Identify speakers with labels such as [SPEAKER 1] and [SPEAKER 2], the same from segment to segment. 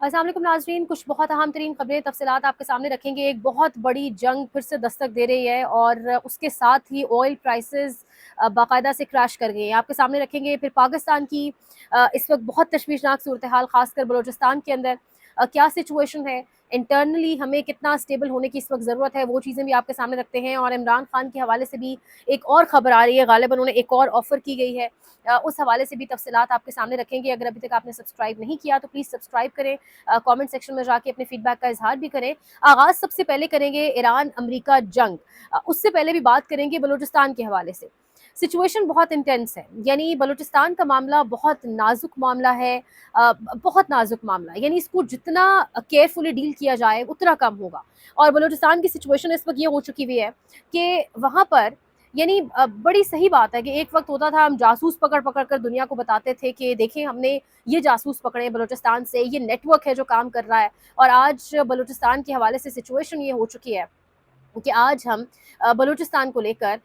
[SPEAKER 1] अस्सलाम वालेकुम नाज़रीन, कुछ बहुत अहम तरीन खबरें तफ़सीलात आपके सामने रखेंगे। एक बहुत बड़ी जंग फिर से दस्तक दे रही है और उसके साथ ही ऑयल प्राइसेस बाकायदा से क्रैश कर गए हैं। आपके सामने रखेंगे फिर पाकिस्तान की इस वक्त बहुत तशवीशनाक सूरत हाल, खासकर बलोचिस्तान के अंदर क्या सिचुएशन है, इंटरनली हमें कितना स्टेबल होने की इस वक्त ज़रूरत है, वो चीज़ें भी आपके सामने रखते हैं। और इमरान खान के हवाले से भी एक और ख़बर आ रही है, गालिबन उन्हें एक और ऑफ़र की गई है, उस हवाले से भी तफसीलात आपके सामने रखेंगे। अगर अभी तक आपने सब्सक्राइब नहीं किया तो प्लीज़ सब्सक्राइब करें, कमेंट सेक्शन में जाके अपने फीडबैक का इजहार भी करें। आगाज़ सबसे पहले करेंगे ईरान अमेरिका जंग, उससे पहले भी बात करेंगे बलूचिस्तान के हवाले से। सिचुएशन बहुत इंटेंस है, यानी बलूचिस्तान का मामला बहुत नाजुक मामला है, बहुत नाजुक मामला है, यानी इसको जितना केयरफुली डील किया जाए उतना कम होगा। और बलूचिस्तान की सिचुएशन इस वक्त ये हो चुकी हुई है कि वहाँ पर यानी बड़ी सही बात है कि एक वक्त होता था हम जासूस पकड़ पकड़ कर दुनिया को बताते थे कि देखें हमने ये जासूस पकड़े बलूचिस्तान से, ये नेटवर्क है जो काम कर रहा है। और आज बलूचिस्तान के हवाले से सिचुएशन ये हो चुकी है कि आज हम बलूचिस्तान को लेकर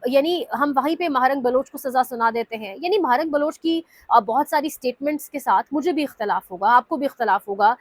[SPEAKER 1] यानी हम वहीं पे महारंग बलोच को सज़ा सुना देते हैं। यानी महारंग बलोच की बहुत सारी स्टेटमेंट्स के साथ मुझे भी इख्तलाफ होगा, आपको भी इख्तलाफ होगा,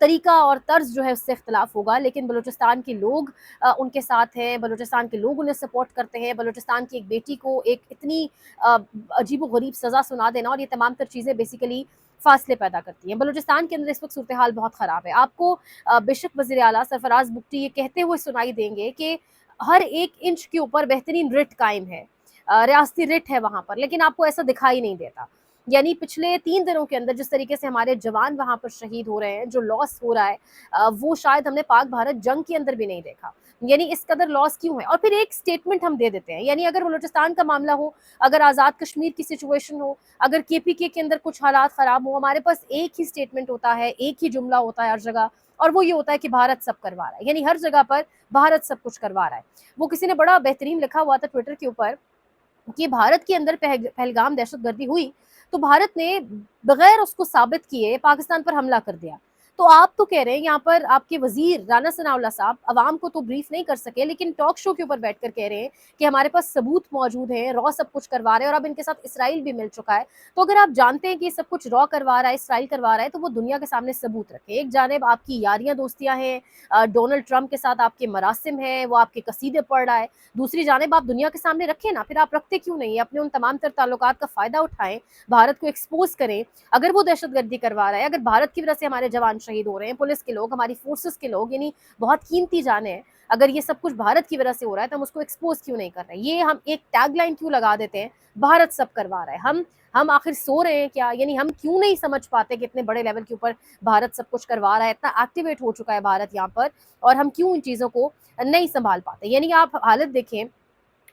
[SPEAKER 1] तरीका और तर्ज जो है उससे इख्तलाफ होगा, लेकिन बलूचिस्तान के लोग उनके साथ हैं, बलूचिस्तान के लोग उन्हें सपोर्ट करते हैं। बलूचिस्तान की एक बेटी को एक इतनी अजीब व गरीब सज़ा सुना देना और ये तमाम तर चीज़ें बेसिकली फासले पैदा करती हैं। बलूचिस्तान के अंदर इस वक्त सूरत हाल बहुत ख़राब है। आपको बेशक वज़ीर आला सरफराज बुगटी ये कहते हुए सुनाई देंगे कि हर एक इंच के ऊपर बेहतरीन रिट कायम है, रियासती रिट है वहाँ पर, लेकिन आपको ऐसा दिखाई नहीं देता। यानी पिछले 3 दिनों के अंदर जिस तरीके से हमारे जवान वहाँ पर शहीद हो रहे हैं, जो लॉस हो रहा है, वो शायद हमने पाक भारत जंग के अंदर भी नहीं देखा। यानी इस कदर लॉस क्यों है? और फिर एक स्टेटमेंट हम दे देते हैं, यानी अगर बलूचिस्तान का मामला हो, अगर आज़ाद कश्मीर की सिचुएशन हो, अगर केपीके के अंदर कुछ हालात ख़राब हो, हमारे पास एक ही स्टेटमेंट होता है, एक ही जुमला होता है हर जगह, और वो ये होता है कि भारत सब करवा रहा है। यानी हर जगह पर भारत सब कुछ करवा रहा है। वो किसी ने बड़ा बेहतरीन लिखा हुआ था ट्विटर के ऊपर कि भारत के अंदर पहलगाम दहशतगर्दी हुई तो भारत ने बगैर उसको साबित किए पाकिस्तान पर हमला कर दिया। तो आप तो कह रहे हैं यहाँ पर आपके वजीर राना सनाउल्लाह साहब अवाम को तो ब्रीफ नहीं कर सके, लेकिन टॉक शो के ऊपर बैठकर कह रहे हैं कि हमारे पास सबूत मौजूद हैं, रॉ सब कुछ करवा रहे हैं और अब इनके साथ इसराइल भी मिल चुका है। तो अगर आप जानते हैं कि सब कुछ रॉ करवा रहा है, इसराइल करवा रहा है, तो वो दुनिया के सामने सबूत रखें। एक जानिब आपकी यारियां दोस्तियां हैं, डोनाल्ड ट्रंप के साथ आपके मरासिम हैं, वो आपके कसीदे पढ़ रहा है, दूसरी जानिब आप दुनिया के सामने रखें ना। फिर आप रखते क्यों नहीं? अपने उन तमाम तर ताल्लुकात का फ़ायदा उठाएं, भारत को एक्सपोज करें। अगर वो दहशतगर्दी करवा रहा है, अगर भारत की वजह से हमारे जवान शहीद हो रहे हैं, पुलिस के लोग, हमारी फोर्सेस के लोग, यानी बहुत कीमती जाने हैं, अगर ये सब कुछ भारत की वजह से हो रहा है तो हम उसको एक्सपोज क्यों नहीं कर रहे? ये हम एक टैगलाइन क्यों लगा देते हैं, भारत सब करवा रहा है? हम आखिर सो रहे हैं क्या? यानी हम क्यों नहीं समझ पाते कि इतने बड़े लेवल के ऊपर भारत सब कुछ करवा रहा है, इतना एक्टिवेट हो चुका है भारत यहाँ पर, और हम क्यों इन चीज़ों को नहीं संभाल पाते? यानी आप हालत देखें,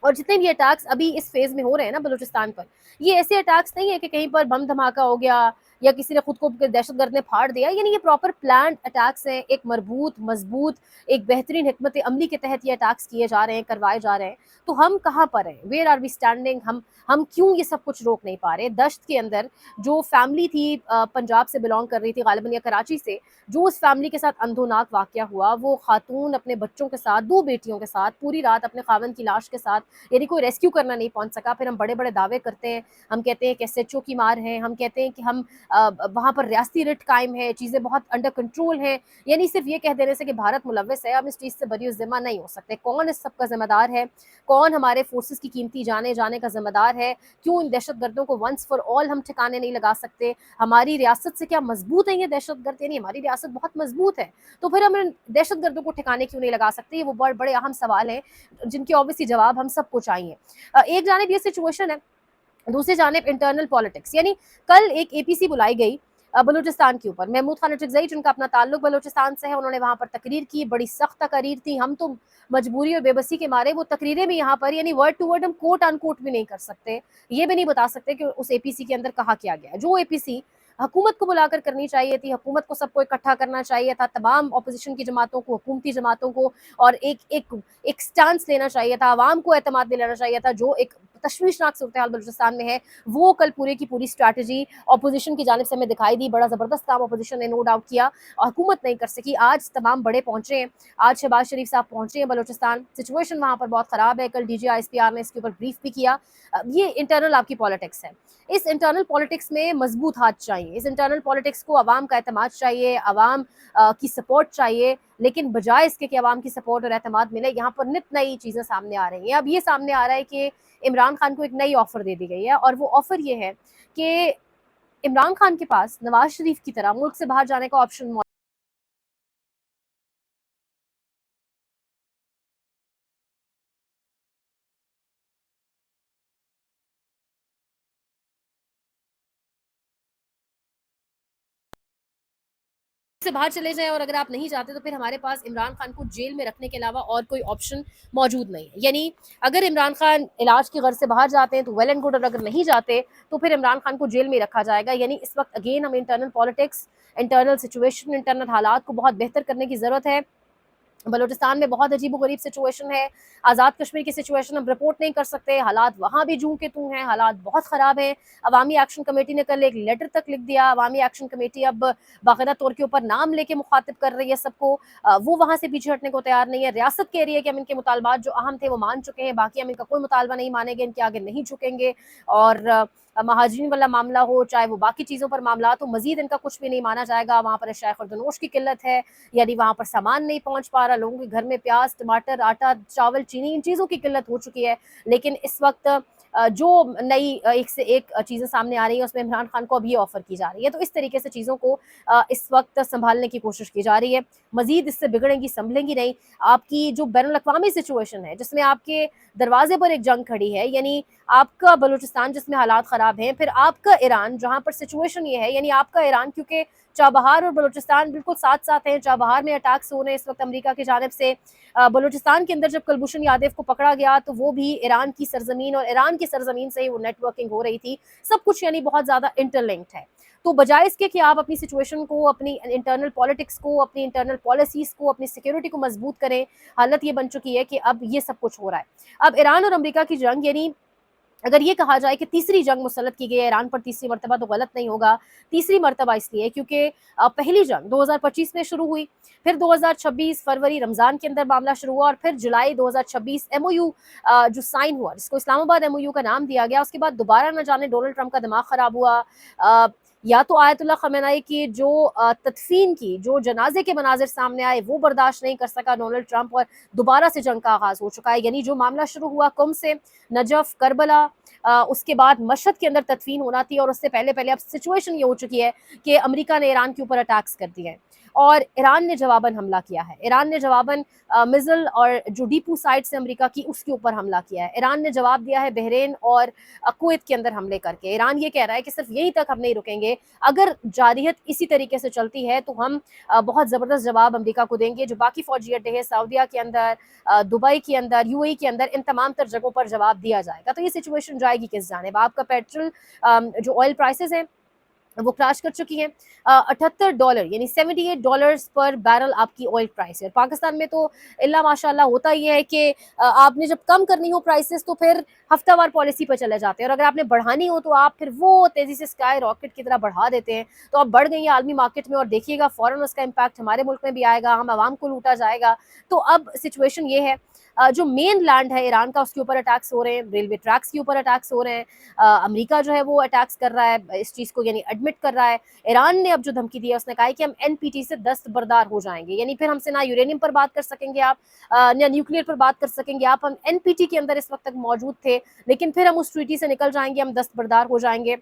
[SPEAKER 1] और जितने भी अटैक्स अभी इस फेज में हो रहे हैं ना बलूचिस्तान पर, ये ऐसे अटैक्स नहीं है कि कहीं पर बम धमाका हो गया या किसी ने खुद को दहशतगर्द ने फाड़ दिया। यानी ये प्रॉपर प्लान्ड अटैक्स हैं, एक मरबूत मजबूत एक बेहतरीन हिकमत अमली के तहत ये अटैक्स किए जा रहे हैं, करवाए जा रहे हैं। तो हम कहाँ पर हैं? Where are we standing? हम क्यों ये सब कुछ रोक नहीं पा रहे? दश्त के अंदर जो फैमिली थी, पंजाब से बिलोंग कर रही थी गालिबन या कराची से, जो उस फैमिली के साथ अंधोनाक वाकया हुआ, वो खातून अपने बच्चों के साथ, 2 बेटियों के साथ पूरी रात अपने खावंद की लाश के साथ, यानी कोई रेस्क्यू करना नहीं पहुंच सका। फिर हम बड़े बड़े दावे करते हैं, हम कहते हैं कि एसएचओ की मार है, हम कहते हैं कि हम वहाँ पर रियासती रिट कायम है, चीज़ें बहुत अंडर कंट्रोल हैं। यानी सिर्फ ये कह देने से कि भारत मुलव्वस है, हम इस चीज़ से बरी ज़िम्मा नहीं हो सकते। कौन इस सब का जिम्मेदार है? कौन हमारे फोर्सेस की कीमती जाने जाने का जिम्मेदार है? क्यों इन दहशतगर्दों को वंस फॉर ऑल हम ठिकाने नहीं लगा सकते? हमारी रियासत से क्या मजबूत है ये दहशतगर्द? यानी हमारी रियासत बहुत मजबूत है, तो फिर हम इन दहशतगर्दों को ठिकाने क्यों नहीं लगा सकते? ये वो बड़े अहम सवाल हैं जिनके ऑब्वियसली जवाब हम सबको चाहिए। एक जानिब ये सिचुएशन है, दूसरी जानिब इंटरनल पॉलिटिक्स। यानी कल एक एपीसी बुलाई गई बलूचिस्तान के ऊपर। महमूद खान अटकज़ई जिनका अपना ताल्लुक बलूचिस्तान से है, उन्होंने वहाँ पर तकरीर की, बड़ी सख्त तकरीर थी। हम तो मजबूरी और बेबसी के मारे वो तकरीरें भी यहाँ पर यानी वर्ड टू वर्ड हम कोट अनकोट भी नहीं कर सकते, ये भी नहीं बता सकते कि उस एपीसी के अंदर कहा क्या गया है। जो एपीसी हुकूमत को बुलाकर करनी चाहिए थी, हुकूमत को सबको इकट्ठा करना चाहिए था, तमाम अपोजिशन की जमातों को, हुकूमती जमातों को, और एक एक एक स्टांस लेना चाहिए था, आवाम को एतमाद दिलाना चाहिए था, जो एक तशवीशनाक सूरत हाल बलूचिस्तान में है, वो कल पूरे की पूरी स्ट्रैटेजी अपोजिशन की जानिब से हमें दिखाई दी। बड़ा ज़बरदस्त काम अपोजिशन ने नो डाउट किया, हुकूमत नहीं कर सकी। आज तमाम बड़े पहुंचे हैं, आज शहबाज शरीफ साहब पहुंचे हैं बलूचिस्तान, सिचुएशन वहाँ पर बहुत ख़राब है। कल DG ISPR ने इसके ऊपर ब्रीफ भी किया। ये इंटरनल आपकी पॉलिटिक्स है। इस इंटरनल पॉलिटिक्स में मजबूत हाथ चाहिए, इस इंटरनल पॉलिटिक्स को अवाम का एतमाद चाहिए, अवाम की सपोर्ट चाहिए, लेकिन बजाय इसके कि अवाम की सपोर्ट और एतमाद मिले, यहाँ पर नित नई चीज़ें सामने आ रही हैं। अब ये सामने आ रहा है कि इमरान खान को एक नई ऑफर दे दी गई है, और वो ऑफर ये है कि इमरान खान के पास नवाज शरीफ की तरह मुल्क से बाहर जाने का ऑप्शन से बाहर चले जाएं, और अगर आप नहीं जाते तो फिर हमारे पास इमरान खान को जेल में रखने के अलावा और कोई ऑप्शन मौजूद नहीं है। यानी अगर इमरान खान इलाज की गर्ज से बाहर जाते हैं तो वेल एंड गुड, और अगर नहीं जाते तो फिर इमरान खान को जेल में रखा जाएगा। यानी इस वक्त अगेन हमें internal politics, internal situation, internal हालात को बहुत बेहतर करने की ज़रूरत है। बलूचिस्तान में बहुत अजीब-ओ-गरीब सिचुएशन है। आज़ाद कश्मीर की सिचुएशन हम रिपोर्ट नहीं कर सकते, हालात वहाँ भी जूं के तूं हैं, हालात बहुत ख़राब हैं। अवामी एक्शन कमेटी ने कल एक लेटर तक लिख दिया। अवामी एक्शन कमेटी अब बाकायदा तौर के ऊपर नाम लेके मुखातिब कर रही है सबको। वो वहाँ से पीछे हटने को तैयार नहीं है। रियासत कह रही है कि हम इनके मुतालबात जो अहम थे वो मान चुके हैं, बाकी हम इनका कोई मुतालबा नहीं मानेंगे, इनके आगे नहीं झुकेंगे। और महाजरीन वाला मामला हो, चाहे वो बाकी चीज़ों पर मामला, तो मजीद इनका कुछ भी नहीं माना जाएगा। वहाँ पर अशिया खुर्दनोश की किल्लत है, यानी वहाँ पर सामान नहीं पहुँच पा रहा, लोगों के घर में प्याज, टमाटर, आटा, चावल, चीनी, इन चीज़ों की किल्लत हो चुकी है। लेकिन इस वक्त जो नई एक से एक चीज़ें सामने आ रही हैं, उसमें इमरान खान को अब ये ऑफ़र की जा रही है। तो इस तरीके से चीज़ों को इस वक्त संभालने की कोशिश की जा रही है। मज़ीद इससे बिगड़ेंगी, संभलेंगी नहीं। आपकी जो बैनुल-अक़वामी सिचुएशन है, जिसमें आपके दरवाज़े पर एक जंग खड़ी है, यानी आपका बलूचिस्तान जिसमें हालात ख़राब हैं, फिर आपका ईरान जहाँ पर सिचुएशन ये है, यानी आपका ईरान, क्योंकि चाबहार और बलूचिस्तान बिल्कुल साथ-साथ हैं। चाबहार में अटैक्स हो रहे हैं इस वक्त अमेरिका की जानिब से। बलूचिस्तान के अंदर जब कुलभूषण यादव को पकड़ा गया तो वो भी ईरान की सरजमीन, और ईरान की सरजमीन से ही वो नेटवर्किंग हो रही थी। सब कुछ यानी बहुत ज़्यादा इंटरलिंक्ड है। तो बजाय इसके कि आप अपनी सिचुएशन को, अपनी इंटरनल पॉलिटिक्स को, अपनी इंटरनल पॉलिसीज़ को, अपनी सिक्योरिटी को मजबूत करें, हालत ये बन चुकी है कि अब ये सब कुछ हो रहा है। अब ईरान और अमेरिका की जंग, यानी अगर ये कहा जाए कि तीसरी जंग मुसल्लत की गई है ईरान पर तीसरी मरतबा, तो गलत नहीं होगा। तीसरी मरतबा इसलिए क्योंकि पहली जंग 2025 में शुरू हुई, फिर 2026 फरवरी रमज़ान के अंदर मामला शुरू हुआ, और फिर जुलाई 2026 MOU जो साइन हुआ, जिसको इस्लामाबाद MOU का नाम दिया गया। उसके बाद दोबारा न जाने डोनाल्ड ट्रंप का दिमाग ख़राब हुआ, या तो आयतुल्लाह ख़मेनी की जो तदफीन की, जो जनाजे के मनाजिर सामने आए, वो बर्दाश्त नहीं कर सका डोनाल्ड ट्रंप, और दोबारा से जंग का आगाज़ हो चुका है। यानी जो मामला शुरू हुआ कुम से, नजफ़, करबला, उसके बाद मशहद के अंदर तदफीन होना थी, और उससे पहले पहले अब सिचुएशन ये हो चुकी है कि अमेरिका ने ईरान के ऊपर अटैक्स कर दिए हैं, और ईरान ने जवाबन हमला किया है। ईरान ने जवाबन मिज़ल और जो डीपू साइड से अमेरिका की, उसके ऊपर हमला किया है। ईरान ने जवाब दिया है बहरीन और कुवैत के अंदर हमले करके। ईरान ये कह रहा है कि सिर्फ यहीं तक हम नहीं रुकेंगे, अगर जारियत इसी तरीके से चलती है तो हम बहुत ज़बरदस्त जवाब अमेरिका को देंगे। जो बाकी फ़ौजी अड्डे हैं सऊदीया के अंदर, दुबई के अंदर, UAE के अंदर, इन तमाम तर जगहों पर जवाब दिया जाएगा। तो ये सिचुएशन जाएगी किस जानिब? आपका पेट्रोल, जो ऑयल प्राइसेस हैं वो क्रैश कर चुकी हैं। $78 यानी $78 पर बैरल आपकी ऑयल प्राइस है। पाकिस्तान में तो इल्ला माशाल्लाह होता ये है कि आपने जब कम करनी हो प्राइसेस तो फिर हफ्तावार पॉलिसी पर चले जाते हैं, और अगर आपने बढ़ानी हो तो आप फिर वो तेज़ी से स्काई रॉकेट की तरह बढ़ा देते हैं। तो अब बढ़ गई है आलमी मार्केट में, और देखिएगा फ़ौरन उसका इम्पैक्ट हमारे मुल्क में भी आएगा, हम आवाम को लूटा जाएगा। तो अब सिचुएशन ये है, जो मेन लैंड है ईरान का, उसके ऊपर अटैक्स हो रहे हैं, रेलवे ट्रैक्स के ऊपर अटैक्स हो रहे हैं। अमेरिका जो है वो अटैक्स कर रहा है इस चीज़ को, यानी एडमिट कर रहा है। ईरान ने अब जो धमकी दी है, उसने कहा है कि हम NPT से दस्तबरदार हो जाएंगे, यानी फिर हमसे ना यूरेनियम पर बात कर सकेंगे आप, ना न्यूक्लियर पर बात कर सकेंगे आप। हम NPT के अंदर इस वक्त तक मौजूद थे, लेकिन फिर हम उस ट्रीटी से निकल जाएंगे, हम दस्तबरदार हो जाएंगे।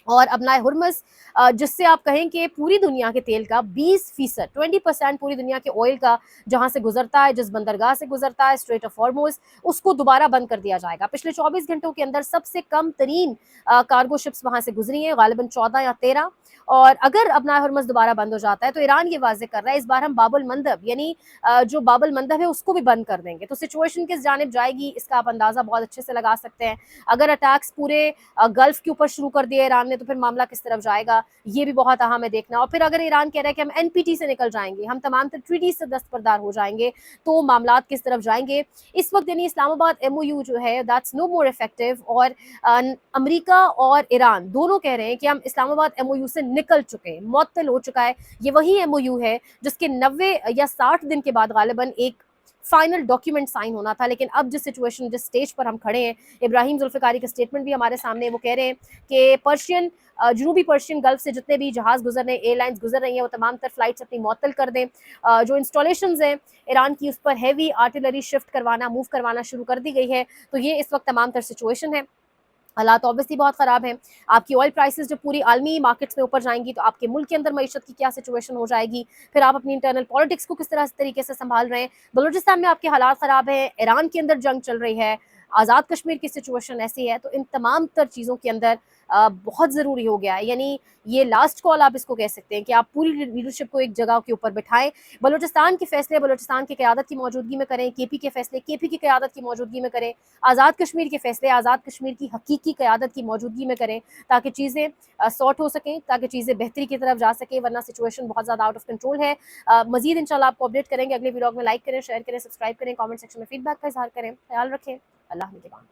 [SPEAKER 1] और अपना हुर्मस, जिससे आप कहें कि पूरी दुनिया के तेल का 20%, 20% पूरी दुनिया के ऑयल का जहां से गुजरता है, जिस बंदरगाह से गुजरता है, स्ट्रेट ऑफ हॉर्मुज़, उसको दोबारा बंद कर दिया जाएगा। पिछले 24 घंटों के अंदर सबसे कम तरीन कार्गो शिप्स वहां से गुजरी हैं, गालिबन 14 या 13। और अगर अपना हुर्मस दोबारा बंद हो जाता है तो ईरान ये वाजे कर रहा है इस बार हम बाबुल मंदब, यानी जो बाबुल मंदब है उसको भी बंद कर देंगे। तो सिचुएशन किस जानिब जाएगी इसका आप अंदाजा बहुत अच्छे से लगा सकते हैं। अगर अटैक्स पूरे गल्फ के ऊपर शुरू कर दिए ईरान लें तो फिर मामला किस तरफ जाएगा, ये भी बहुत अहम है देखना। और फिर अगर ईरान कह रहा है कि हम एनपीटी से निकल जाएंगे, हम तमाम ट्रीटी से दस्तबरदार हो जाएंगे, तो मामला किस तरफ जाएंगे। इस वक्त यानी इस्लामाबाद एमओयू जो है दैट्स नो मोर इफेक्टिव, और अमेरिका और ईरान दोनों कह रहे हैं कि हम इस्लामाबाद एमओयू से निकल चुके हैं, मुअत्तल हो चुका है। ये वही एमओयू है जिसके 90 या 60 दिन के बाद गालिबन एक फाइनल डॉक्यूमेंट साइन होना था। लेकिन अब जिस सिचुएशन, जिस स्टेज पर हम खड़े हैं, इब्राहिम जुल्फिकारी का स्टेटमेंट भी हमारे सामने, वो कह रहे हैं कि पर्शियन जनूबी पर्शियन गल्फ से जितने भी जहाज गुजर रहे हैं, एयरलाइंस गुजर रही हैं, वो तमाम तर फ्लाइट्स अपनी मुअत्तल कर दें। जो इंस्टॉलेशंस हैं ईरान की, उस पर हैवी आर्टिलरी शिफ्ट करवाना, मूव करवाना शुरू कर दी गई है। तो ये इस वक्त तमाम तर सिचुएशन है। हालात ऑब्वियसली बहुत ख़राब हैं। आपकी ऑयल प्राइसेस जब पूरी आलमी मार्केट्स में ऊपर जाएंगी तो आपके मुल्क के अंदर मईशत की क्या सिचुएशन हो जाएगी, फिर आप अपनी इंटरनल पॉलिटिक्स को किस तरह तरीके से संभाल रहे हैं। बलूचिस्तान में आपके हालात ख़राब हैं, ईरान के अंदर जंग चल रही है, आज़ाद कश्मीर की सिचुएशन ऐसी है। तो इन तमाम तर चीज़ों के अंदर बहुत ज़रूरी हो गया है, यानी ये लास्ट कॉल आप इसको कह सकते हैं कि आप पूरी लीडरशिप को एक जगह के ऊपर बिठाएं। बलूचिस्तान के फैसले बलूचिस्तान की क़यादत की मौजूदगी में करें, केपी के फैसले केपी की क़यादत की मौजूदगी में करें, आज़ाद कश्मीर के फैसले आज़ाद कश्मीर की हकीकी क़यादत की मौजूदगी में करें, ताकि चीज़ें सॉर्ट हो सकें, ताकि चीज़ें बेहतरी की तरफ जा सकें, वरना सिचुएशन बहुत ज़्यादा आउट ऑफ कंट्रोल है। मज़ीद इंशाल्लाह आपको अपडेट करेंगे। अगले वीडियो में लाइक करें, शेयर करें, सब्सक्राइब करें, कमेंट सेक्शन में फीडबैक का इजहार करें। ख्याल रखें। अल्लाह निगहबान।